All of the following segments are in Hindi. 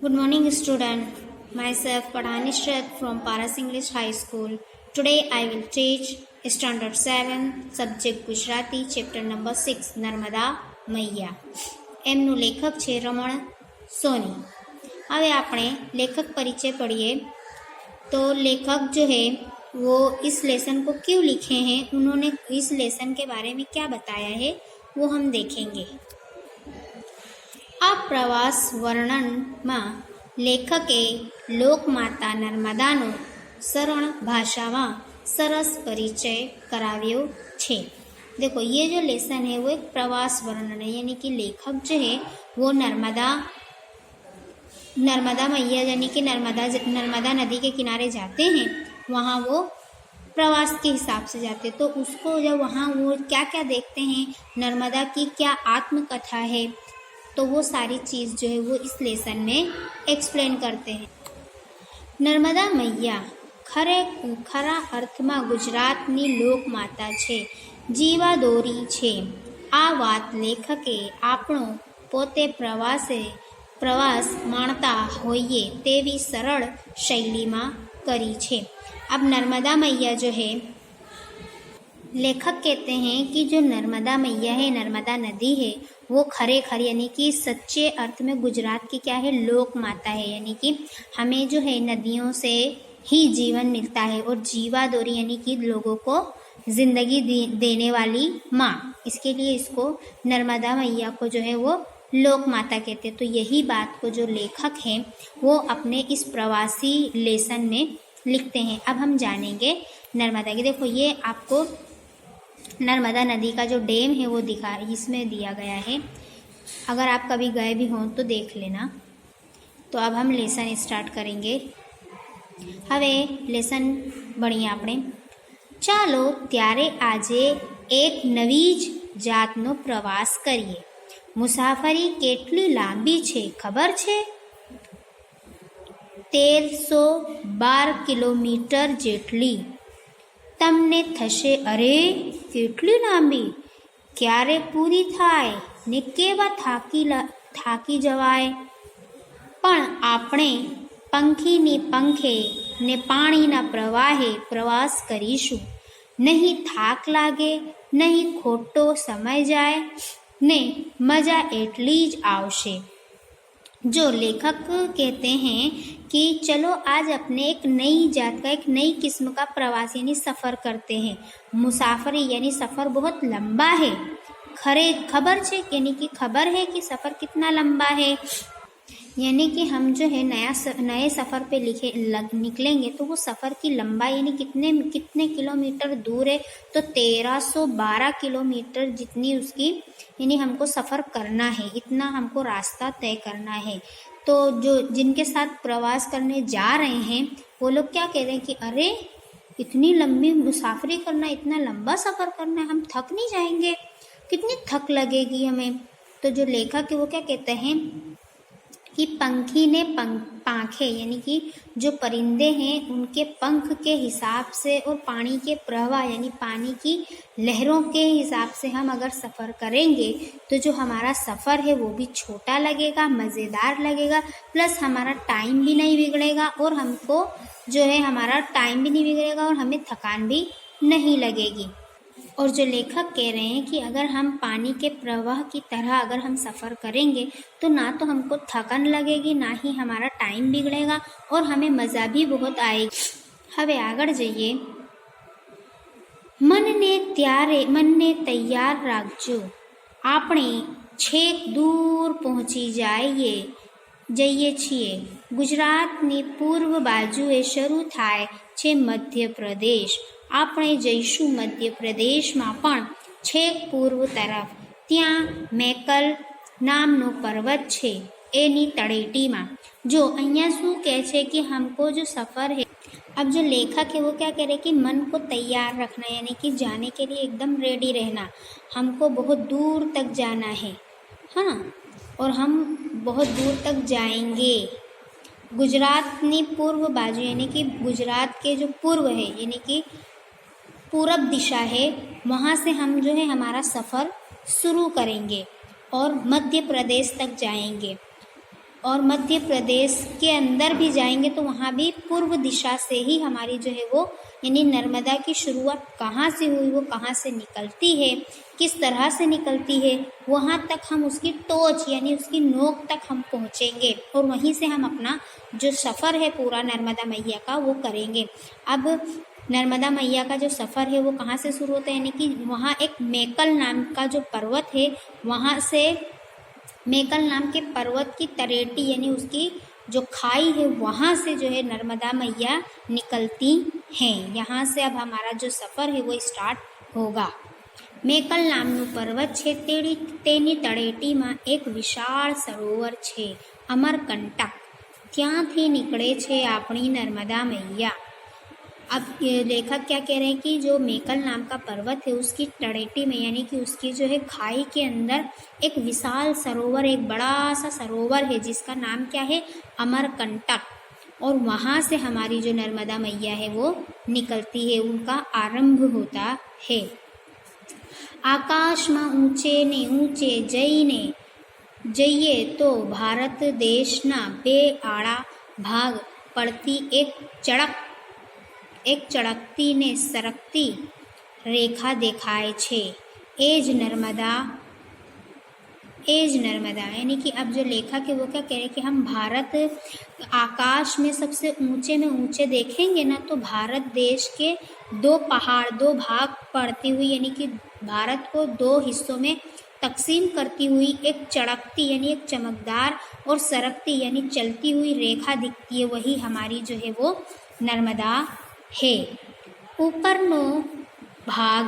Good morning, student. Myself Padhani Shraddha from Paras English High School. Today I will teach Standard 7, Subject Gujarati, Chapter number 6, Narmada મૈયા. એમનું લેખક છે રમણ સોની. હવે આપણે लेखक परिचय पढ़िए. तो लेखक जो है वो इस लेसन को क्यों लिखे हैं, उन्होंने इस लेसन के बारे में क्या बताया है वो हम देखेंगे. આ પ્રવાસ વર્ણનમાં લેખકે લોકમાતા નર્મદાનો સરળ भाषाમાં सरस परिचय कराव्यो छे. देखो ये जो लेसन है वो एक प्रवास वर्णन है, यानी कि लेखक जो है वो नर्मदा मैया यानी कि नर्मदा नदी के किनारे जाते हैं. वहाँ वो प्रवास के हिसाब से जाते, तो उसको जब वहाँ वो क्या क्या देखते हैं, नर्मदा की क्या आत्मकथा है, तो वो सारी चीज़ जो है वो इस लेसन में एक्सप्लेन करते हैं. नर्मदा मैया खरा अर्थમાં ગુજરાતની લોકમાતા છે, જીવાદોરી છે. આ વાત લેખકે આપણો પોતે પ્રવાસ માણતા હોઈએ તેવી સરળ શૈલીમાં કરી છે. अब नर्मदा मैया जो है, लेखक कहते हैं कि जो नर्मदा मैया है, नर्मदा नदी है, वो खरेखर यानी कि सच्चे अर्थ में गुजरात की क्या है, लोक माता है. यानी कि हमें जो है नदियों से ही जीवन मिलता है, और जीवादोरी यानी कि लोगों को जिंदगी देने वाली माँ. इसके लिए इसको नर्मदा मैया को जो है वो लोक माता कहते हैं. तो यही बात को जो लेखक हैं वो अपने इस प्रवासी लेसन में लिखते हैं. अब हम जानेंगे नर्मदा की. देखो ये आपको नर्मदा नदी का जो डैम है वो इसमें दिया गया है. अगर आप कभी गए भी हों तो देख लेना. तो अब हम लेसन स्टार्ट करेंगे. હવે લેસન ભણીએ આપણે. ચાલો ત્યારે આજે એક નવી જ જાતનો પ્રવાસ કરીએ. મુસાફરી કેટલી લાંબી છે ખબર છે? 1312 કિલોમીટર જેટલી. તમને થશે અરે કેટલી લાંબી, ક્યારે પૂરી થાય ને કેવા થાકી જવાય. પણ આપણે પંખીની પંખે ને પાણીના પ્રવાહે પ્રવાસ કરીશું. નહીં થાક લાગે, નહીં ખોટો સમય જાય ને મજા એટલી જ આવશે. जो लेखक कहते हैं कि चलो आज अपने एक नई जात का, एक नई किस्म का प्रवास यानी सफ़र करते हैं. मुसाफरी यानी सफ़र बहुत लंबा है. खबर है यानी कि खबर है कि सफ़र कितना लंबा है. यानी कि हम जो है नए सफ़र पे निकलेंगे तो वो सफ़र की लंबाई यानी कितने किलोमीटर दूर है. तो 1312 किलोमीटर जितनी उसकी यानी हमको सफ़र करना है, इतना हमको रास्ता तय करना है. तो जो जिनके साथ प्रवास करने जा रहे हैं वो लोग क्या कह रहे हैं कि अरे इतनी लंबी मुसाफरी करना, इतना लंबा सफ़र करना, हम थक नहीं जाएंगे, कितनी थक लगेगी हमें. तो जो लेखक है वो क्या कहते हैं कि पंखी ने पांखे यानी कि जो परिंदे हैं उनके पंख के हिसाब से और पानी के प्रवाह यानी पानी की लहरों के हिसाब से हम अगर सफ़र करेंगे तो जो हमारा सफ़र है वो भी छोटा लगेगा, मज़ेदार लगेगा, प्लस हमारा टाइम भी नहीं बिगड़ेगा, और हमको जो है हमारा टाइम भी नहीं बिगड़ेगा और हमें थकान भी नहीं लगेगी. और जो लेखक कह रहे हैं कि अगर हम पानी के प्रवाह की तरह अगर हम सफ़र करेंगे तो ना तो हमको थकान लगेगी, ना ही हमारा टाइम बिगड़ेगा, और हमें मज़ा भी बहुत आएगी. હવે આગળ જઈએ. મનને તૈયાર રાખજો, આપણે છેક દૂર પહોંચી જઈએ છીએ. ગુજરાતની પૂર્વ બાજુએ શરૂ થાય છે મધ્યપ્રદેશ. આપણે જઈશું મધ્યપ્રદેશમાં, પણ છેક પૂર્વ તરફ. ત્યાં મેકલ નામનો પર્વત છે, એની તળેટીમાં. जो અહીંયા શું કહે છે कि हमको जो सफ़र है, अब जो लेखक है वो क्या कह रहे हैं कि मन को तैयार रखना, यानी कि जाने के लिए एकदम रेडी रहना. हमको बहुत दूर तक जाना है, हाँ, और हम बहुत दूर तक जाएंगे. गुजरातनी पूर्व बाजू यानी कि गुजरात के जो पूर्व है यानी कि पूरब दिशा है, वहाँ से हम जो है हमारा सफ़र शुरू करेंगे और मध्य प्रदेश तक जाएंगे. और मध्य प्रदेश के अंदर भी जाएंगे तो वहाँ भी पूर्व दिशा से ही हमारी जो है वो यानी नर्मदा की शुरुआत कहाँ से हुई, वो कहाँ से निकलती है, किस तरह से निकलती है, वहाँ तक हम उसकी टोच यानी उसकी नोक तक हम पहुँचेंगे और वहीं से हम अपना जो सफ़र है पूरा नर्मदा मैया का वो करेंगे। अब नर्मदा मैया का जो सफ़र है वो कहाँ से शुरू होता है, यानी कि वहाँ एक मेकल नाम का जो पर्वत है, वहाँ से मेकल नाम के पर्वत की तरेटी यानी उसकी जो खाई है वहाँ से जो है नर्मदा मैया निकलती हैं। यहाँ से अब हमारा जो सफ़र है वो स्टार्ट होगा। મેકલ નામનું પર્વત છે તેની તળેટીમાં એક વિશાળ સરોવર છે અમરકંટક, ત્યાંથી નીકળે છે આપણી નર્મદા मैया। अब लेखक क्या कह रहे हैं कि जो मेकल नाम का पर्वत है उसकी तड़ेटी में यानी कि उसकी जो है खाई के अंदर एक विशाल सरोवर, एक बड़ा सा सरोवर है जिसका नाम क्या है, अमरकंटक, और वहाँ से हमारी जो नर्मदा मैया है वो निकलती है, उनका आरंभ होता है। आकाश में ऊंचे ने ऊंचे जइए तो भारत देशना बे आड़ा भाग पड़ती एक चड़कती ने सरकती रेखा देखाए छे, एज नर्मदा यानी कि अब जो लेखक है वो क्या कह रहे हैं कि हम भारत आकाश में सबसे ऊंचे में ऊंचे देखेंगे ना तो भारत देश के दो पहाड़, दो भाग पड़ती हुई यानी कि भारत को दो हिस्सों में तकसीम करती हुई एक चड़कती यानी एक चमकदार और सरकती यानी चलती हुई रेखा दिखती है, वही हमारी जो है वो नर्मदा है। ऊपरनो भाग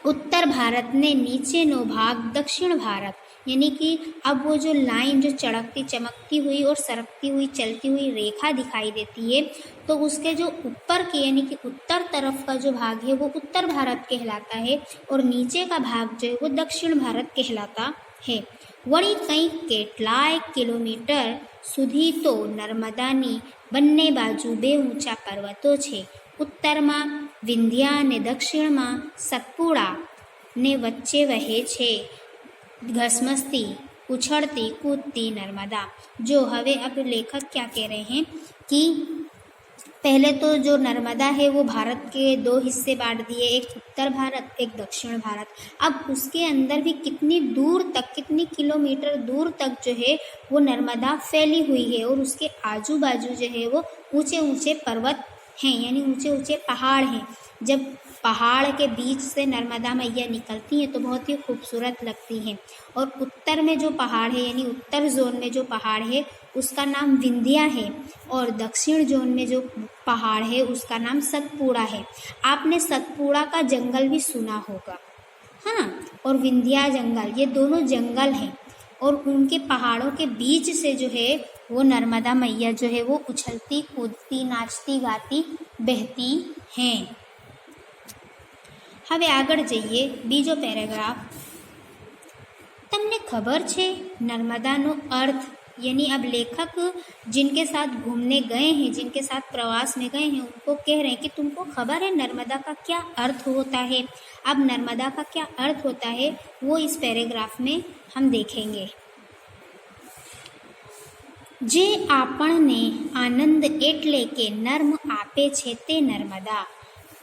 उत्तर भारत ने, नीचेनो भाग दक्षिण भारत, यानी कि अब वो जो लाइन जो चड़कती चमकती हुई और सरकती हुई चलती हुई रेखा दिखाई देती है तो उसके जो ऊपर की यानी कि उत्तर तरफ का जो भाग है वो उत्तर भारत कहलाता है और नीचे का भाग जो है वो दक्षिण भारत कहलाता है। वળી કંઈક કેટલાય કિલોમીટર સુધી તો નર્મદાની બંને બાજુ બે ઊંચા પર્વતો છે, ઉત્તરમાં વિંધ્યા ને દક્ષિણમાં સતપુડા ને વચ્ચે વહે છે घसमसती उछड़ती कूदती नर्मदा। जो हवे अब लेखक क्या कह रहे हैं कि पहले तो जो नर्मदा है वो भारत के दो हिस्से बांट दिए, एक उत्तर भारत एक दक्षिण भारत। अब उसके अंदर भी कितनी दूर तक, कितनी किलोमीटर दूर तक जो है वो नर्मदा फैली हुई है और उसके आजू बाजू जो है वो ऊंचे ऊंचे पर्वत हैं यानी ऊंचे ऊंचे पहाड़ हैं। जब पहाड़ के बीच से नर्मदा मैया निकलती हैं तो बहुत ही खूबसूरत लगती हैं। और उत्तर में जो पहाड़ है यानी उत्तर जोन में जो पहाड़ है उसका नाम विंध्या है और दक्षिण जोन में जो पहाड़ है उसका नाम सतपुड़ा है। आपने सतपुड़ा का जंगल भी सुना होगा, हाँ, और विंध्या जंगल, ये दोनों जंगल हैं और उनके पहाड़ों के बीच से जो है वो नर्मदा मैया जो है वो उछलती कूदती नाचती गाती बहती हैं। હવે આગળ જઈએ, બીજો પેરેગ્રાફ। તમને ખબર છે નર્મદાનો अर्थ, यानी अब लेखक जिनके साथ घूमने गए हैं, जिनके साथ प्रवास में गए हैं, उनको कह रहे हैं कि तुमको खबर है नर्मदा का क्या अर्थ होता है। अब नर्मदा का क्या अर्थ होता है वो इस पैराग्राफ में हम देखेंगे। जे આપણને આનંદ એટલે કે નર્મ આપે છે તે નર્મદા,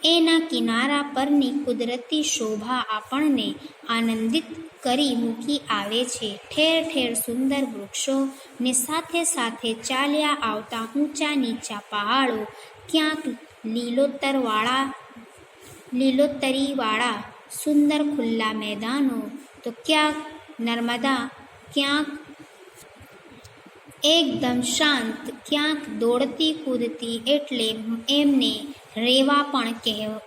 એના કિનારા પરની કુદરતી શોભા આપણને આનંદિત કરી મૂકી આવે છે। ઠેર ઠેર સુંદર વૃક્ષો ને સાથે સાથે ચાલ્યા આવતા ઊંચા નીચા પહાડો, ક્યાંક લીલોતરીવાળા સુંદર ખુલ્લા મેદાનો, તો ક્યાંક નર્મદા, ક્યાંક એકદમ શાંત, ક્યાંક દોડતી કૂદતી એટલે એમને રેવા પણ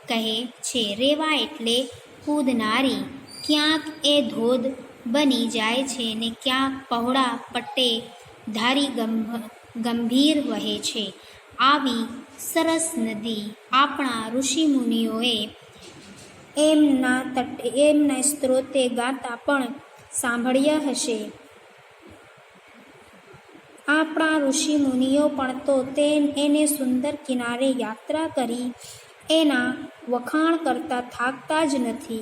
કહે છે। રેવા એટલે કૂદનારી, ક્યાંક એ ધોધ બની જાય છે ને ક્યાંક પહોળા પટ્ટે ધારી ગંભીર વહે છે। આવી સરસ નદી આપણા ઋષિમુનિઓએ એમના સ્ત્રોતે ગાતા પણ સાંભળ્યા હશે। આપણા ઋષિમુનિઓ પણ તો એને સુંદર કિનારે યાત્રા કરી એના વખાણ કરતા થાકતા જ નથી।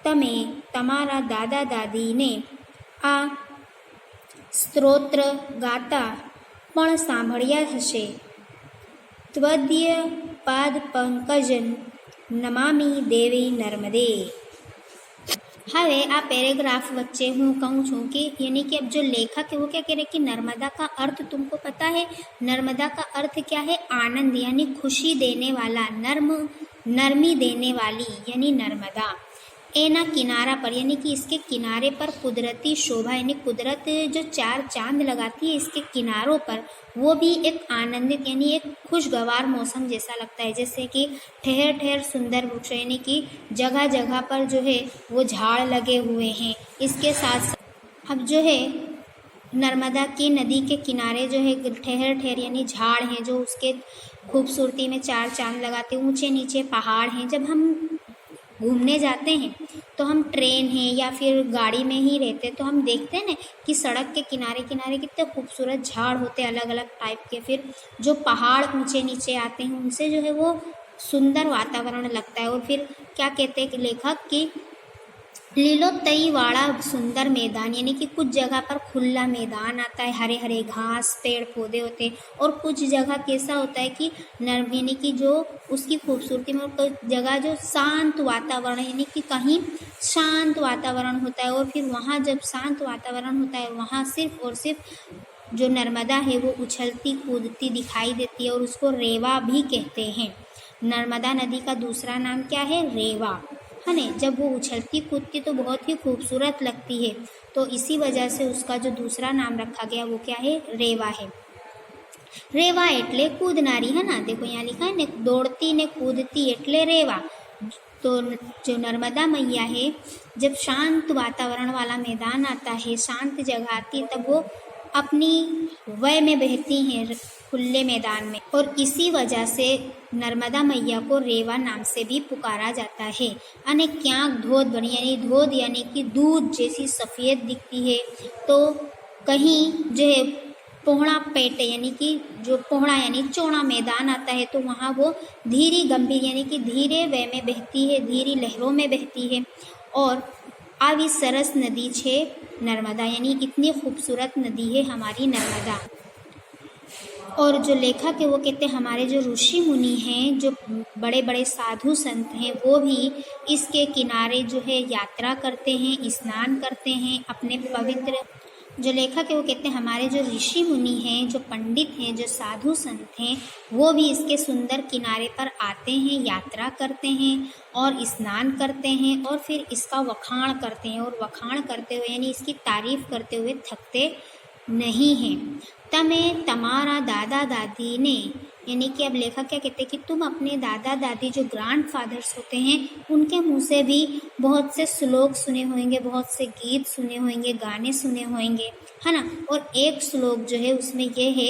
તમે તમારા દાદા દાદીને આ સ્તોત્ર ગાતા પણ સાંભળ્યા હશે. ત્વદીય પાદ પંકજન નમામી દેવી નર્મદે. હવે આ पैराग्राफ वच्चे हूँ कहूँ छूँ कि यानी कि अब जो लेखक है वो क्या कह रहे कि नर्मदा का अर्थ तुमको पता है. नर्मदा का अर्थ क्या है? आनंद यानी खुशी देने वाला, नरमी देने वाली यानी नर्मदा. एना किनारा पर यानी कि इसके किनारे पर कुदरती शोभा यानी कुदरत जो चार चांद लगाती है इसके किनारों पर, वो भी एक आनंदित यानी एक खुशगवार मौसम जैसा लगता है. जैसे कि ठहर ठहर सुंदर वृक्ष यानी कि जगह जगह पर जो है वो झाड़ लगे हुए हैं. इसके साथ अब जो है नर्मदा की नदी के किनारे जो है ठहर ठहर यानी झाड़ हैं जो उसके खूबसूरती में चार चांद लगाते. ऊंचे नीचे पहाड़ हैं. जब हम घूमने जाते हैं तो हम ट्रेन है या फिर गाड़ी में ही रहते तो हम देखते हैं ना कि सड़क के किनारे किनारे कितने खूबसूरत झाड़ होते हैं अलग अलग टाइप के. फिर जो पहाड़ ऊंचे नीचे आते हैं उनसे जो है वो सुंदर वातावरण लगता है. और फिर क्या कहते हैं कि लेखक कि लीलोतई वाला सुंदर मैदान यानी कि कुछ जगह पर खुला मैदान आता है, हरे हरे घास पेड़ पौधे होते हैं. और कुछ जगह कैसा होता है कि यानी कि जो उसकी खूबसूरती में कुछ जगह जो शांत वातावरण यानी कि कहीं शांत वातावरण होता है. और फिर वहाँ जब शांत वातावरण होता है वहाँ सिर्फ और सिर्फ जो नर्मदा है वो उछलती कूदती दिखाई देती है और उसको रेवा भी कहते हैं. नर्मदा नदी का दूसरा नाम क्या है? रेवा है ना. जब वो उछलती कूदती तो बहुत ही खूबसूरत लगती है, तो इसी वजह से उसका जो दूसरा नाम रखा गया वो क्या है? रेवा है. रेवा एटले कूदनारी है ना. देखो यहाँ लिखा है ने दौड़ती ने कूदती एटले रेवा. तो जो नर्मदा मैया है जब शांत वातावरण वाला मैदान आता है, शांत जगह आती है, तब वो अपनी वय में बहती हैं खुले मैदान में. और इसी वजह से नर्मदा मैया को रेवा नाम से भी पुकारा जाता है. અને ક્યાંક ધોધ બની यानी धोध यानी कि दूध जैसी सफ़ेद दिखती है, तो कहीं जो है पोहड़ा पेट यानी कि जो पोहड़ा यानी चौड़ा मैदान आता है तो वहाँ वो धीरे गंभीर यानी कि धीरे वय में बहती है, धीरे लहरों में बहती है. और આવી સરસ નદી છે नर्मदा यानी इतनी खूबसूरत नदी है हमारी नर्मदा. और जो लेखक है वो कहते हैं हमारे जो ऋषि मुनि हैं, जो बड़े बड़े साधु संत हैं, वो भी इसके किनारे जो है यात्रा करते हैं, स्नान करते हैं अपने पवित्र. जो लेखक है वो कहते हैं हमारे जो ऋषि मुनि हैं, जो पंडित हैं, जो साधु संत हैं, वो भी इसके सुंदर किनारे पर आते हैं, यात्रा करते हैं और स्नान करते हैं और फिर इसका वखाण करते हैं. और वखाण करते हुए यानी इसकी तारीफ करते हुए थकते नहीं हैं. तमे तमारा दादा दादी ने यानी कि अब लेखक क्या कहते हैं कि तुम अपने दादा दादी जो ग्रैंड फादर्स होते हैं उनके मुँह से भी बहुत से श्लोक सुने होंगे, बहुत से गीत सुने होंगे, गाने सुने होंगे, है ना. और एक श्लोक जो है उसमें ये है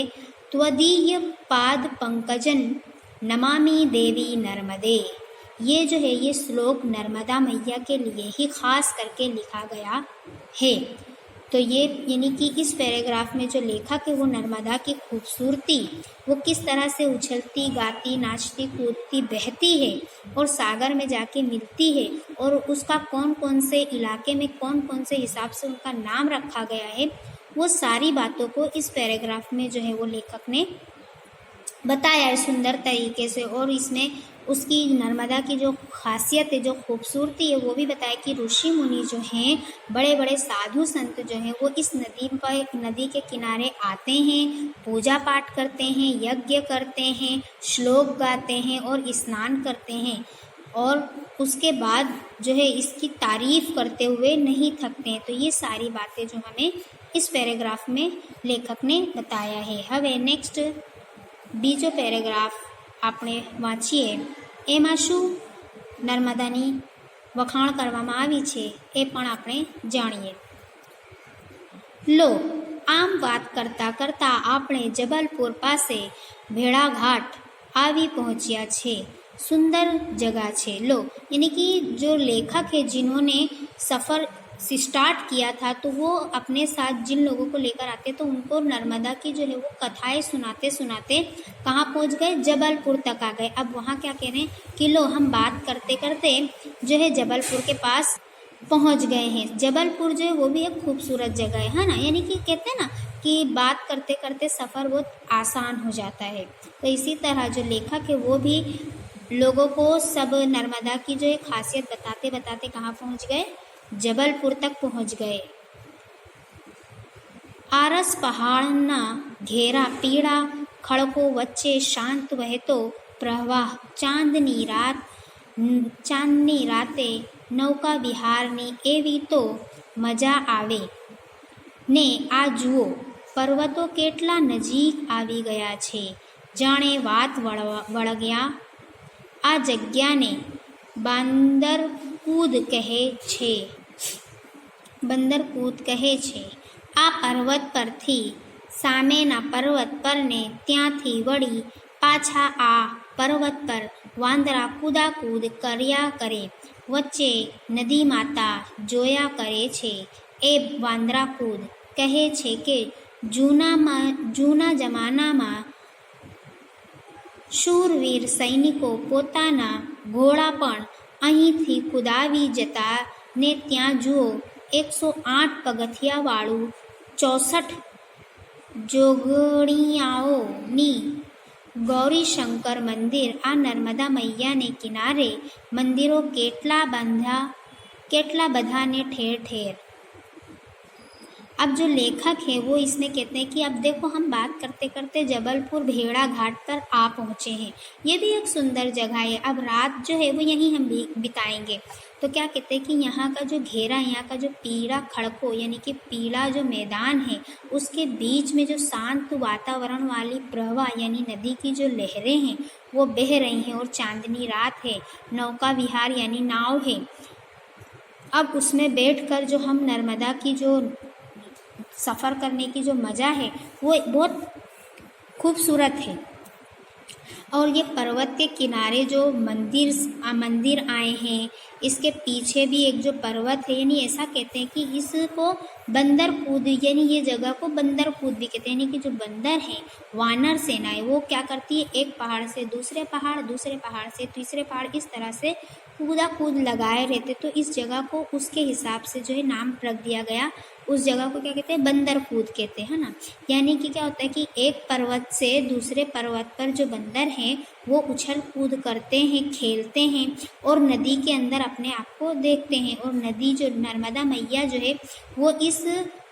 त्वदीय पाद पंकजन नमामि देवी नर्मदे. ये जो है ये श्लोक नर्मदा मैया के लिए ही खास करके लिखा गया है. तो ये यानी कि इस पैराग्राफ में जो लेखक है वो नर्मदा की खूबसूरती, वो किस तरह से उछलती गाती नाचती कूदती बहती है और सागर में जाके मिलती है, और उसका कौन कौन से इलाके में कौन कौन से हिसाब से उनका नाम रखा गया है, वो सारी बातों को इस पैराग्राफ में जो है वो लेखक ने बताया है सुंदर तरीके से. और इसमें उसकी नर्मदा की जो खासियत है, जो खूबसूरती है, वो भी बताया कि ऋषि मुनि जो हैं, बड़े बड़े साधु संत जो हैं, वो इस नदी के किनारे आते हैं, पूजा पाठ करते हैं, यज्ञ करते हैं, श्लोक गाते हैं और स्नान करते हैं. और उसके बाद जो है इसकी तारीफ करते हुए नहीं थकते हैं. तो ये सारी बातें जो हमें इस पैराग्राफ में लेखक ने बताया है. હવે નેક્સ્ટ બીજો પેરેગ્રાફ આપણે વાંચીએ. એમાં શું નર્મદાની વખાણ કરવામાં આવી છે એ પણ આપણે જાણીએ. લો આમ વાત કરતાં કરતાં આપણે જબલપુર પાસે ભેળાઘાટ આવી પહોંચ્યા છે. सुंदर जगह छे. लो यानी कि जो लेखक है जिन्होंने सफ़र स्टार्ट किया था तो वो अपने साथ जिन लोगों को लेकर आते तो उनको नर्मदा की जो है वो कथाएं सुनाते सुनाते कहाँ पहुँच गए? जबलपुर तक आ गए. अब वहाँ क्या कह रहे हैं कि लो हम बात करते करते जो है जबलपुर के पास पहुंच गए हैं। जबलपुर जो है वो भी एक खूबसूरत जगह है ना, यानी कि कहते हैं ना कि बात करते करते सफ़र बहुत आसान हो जाता है। तो इसी तरह जो लेखक है वो भी लोगों को सब नर्मदा की जो है खासियत बताते बताते कहाँ पहुंच गए, जबलपुर तक पहुंच गए। आरस पहाड़ना घेरा पीड़ा खड़को वच्चे शांत वहतो प्रवाह ચાંદની રાતે નૌકા વિહારની એવી તો મજા આવે ને આ જુઓ પર્વતો કેટલા નજીક આવી ગયા છે, જાણે વાત વળગ્યા। આ જગ્યાને બાંદરકૂદ કહે છે। આ પર્વત પરથી સામેના પર્વત પરને ત્યાંથી વળી પાછા આ પર્વત પર વાંદરા કૂદાકૂદ કર્યા કરે, વચ્ચે નદી માતા જોયા કરે છે। એ વાંદરાકૂદ કહે છે કે જૂના જમાનામાં શૂરવીર સૈનિકો પોતાના ઘોડા પણ અહીંથી કૂદાવી જતા ને ત્યાં જુઓ 108 પગથિયાવાળું 64 જોગણીયાઓની ગૌરીશંકર મંદિર। આ નર્મદા મૈયાને કિનારે મંદિરો કેટલા બધા ने ठेर ठेर। अब जो लेखक है वो इसमें कहते हैं कि अब देखो हम बात करते करते जबलपुर भेड़ा घाट पर आ पहुँचे हैं। ये भी एक सुंदर जगह है। अब रात जो है वो यहीं हम बिताएंगे। तो क्या कहते हैं कि यहाँ का जो घेरा, यहाँ का जो पीला खड़को यानी कि पीला जो मैदान है, उसके बीच में जो शांत वातावरण वाली प्रवाह यानी नदी की जो लहरें हैं वो बह रही हैं और चांदनी रात है, नौका विहार यानी नाव है। अब उसमें बैठकर जो हम नर्मदा की जो सफ़र करने की जो मज़ा है वो बहुत खूबसूरत है। और ये पर्वत के किनारे जो मंदिर आए हैं, इसके पीछे भी एक जो पर्वत है, यानी ऐसा कहते हैं कि इसको बंदर कूद, यानी ये जगह को बंदर कूद भी कहते हैं। यानी कि जो बंदर हैं, वानर सेना है, वो क्या करती है, एक पहाड़ से दूसरे पहाड़, दूसरे पहाड़ से तीसरे पहाड़, इस तरह से कूद लगाए रहते। तो इस जगह को उसके हिसाब से जो है नाम रख दिया गया। उस जगह को क्या कहते हैं, बंदर कूद कहते हैं ना। यानी कि क्या होता है कि एक पर्वत से दूसरे पर्वत पर जो बंदर हैं वो उछल कूद करते हैं, खेलते हैं और नदी के अंदर अपने आप को देखते हैं। और नदी जो नर्मदा मैया जो है वो इस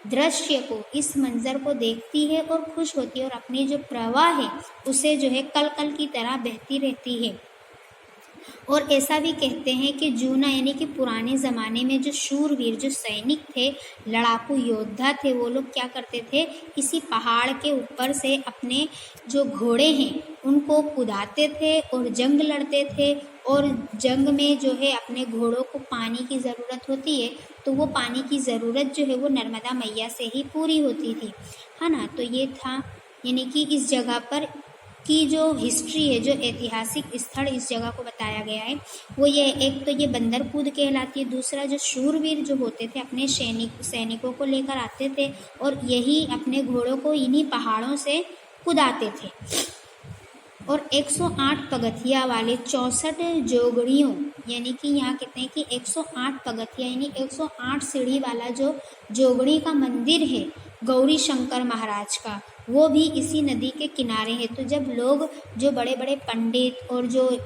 दृश्य को, इस मंजर को देखती है और खुश होती है और अपनी जो प्रवाह है उसे जो है कल कल की तरह बहती रहती है। और ऐसा भी कहते हैं कि जूना यानी कि पुराने ज़माने में जो शूरवीर, जो सैनिक थे, लड़ाकू योद्धा थे, वो लोग क्या करते थे, इसी पहाड़ के ऊपर से अपने जो घोड़े हैं उनको कुदाते थे और जंग लड़ते थे। और जंग में जो है अपने घोड़ों को पानी की ज़रूरत होती है, तो वो पानी की ज़रूरत जो है वो नर्मदा मैया से ही पूरी होती थी, है ना। तो ये था, यानी कि इस जगह पर की जो हिस्ट्री है, जो ऐतिहासिक स्थल इस जगह को बताया गया है वो ये, एक तो ये बंदर कूद कहलाती है, दूसरा जो शूरवीर जो होते थे अपने सैनिकों को लेकर आते थे और यही अपने घोड़ों को इन्हीं पहाड़ों से कुदाते थे। और 108 पगथिया वाले 64 जोगड़ियों, यानी कि यहाँ कहते हैं कि 108 पगथिया यानी 108 सीढ़ी वाला जो जोगड़ी का मंदिर है गौरी शंकर महाराज का, वो भी इसी नदी के किनारे है। तो जब लोग, जो बड़े बड़े पंडित और जो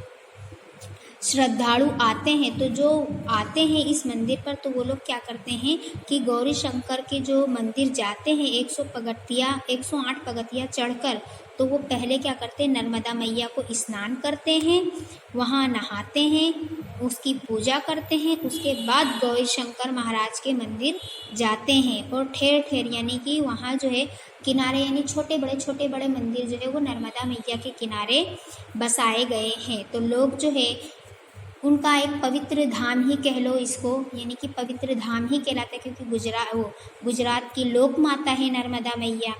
श्रद्धालु आते हैं, तो जो आते हैं इस मंदिर पर, तो वो लोग क्या करते हैं कि गौरी शंकर के जो मंदिर जाते हैं 108 पगथिया चढ़कर, तो वो पहले क्या करते हैं, नर्मदा मैया को स्नान करते हैं, वहाँ नहाते हैं, उसकी पूजा करते हैं, उसके बाद गौरी शंकर महाराज के मंदिर जाते हैं। और ठेर ठेर यानी कि वहाँ जो है किनारे, यानी छोटे बड़े मंदिर जो है वो नर्मदा मैया के किनारे बसाए गए हैं। तो लोग जो है उनका एक पवित्र धाम ही कह लो इसको, यानी कि पवित्र धाम ही कहलाता है, क्योंकि गुजरात की लोक माता है नर्मदा मैया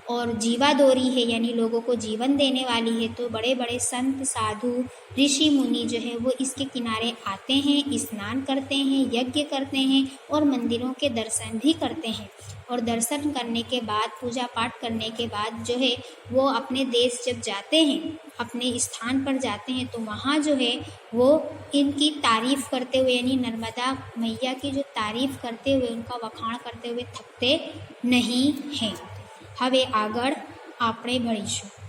और जीवादोरी है, यानी लोगों को जीवन देने वाली है। तो बड़े बड़े संत, साधु, ऋषि मुनि जो है वो इसके किनारे आते हैं, स्नान करते हैं, यज्ञ करते हैं और मंदिरों के दर्शन भी करते हैं। और दर्शन करने के बाद, पूजा पाठ करने के बाद जो है वो अपने देश जब जाते हैं, अपने स्थान पर जाते हैं, तो वहाँ जो है वो इनकी तारीफ़ करते हुए, यानी नर्मदा मैया की जो तारीफ़ करते हुए, उनका वखाण करते हुए थकते नहीं हैं। હવે આગળ આપણે ભણીશું।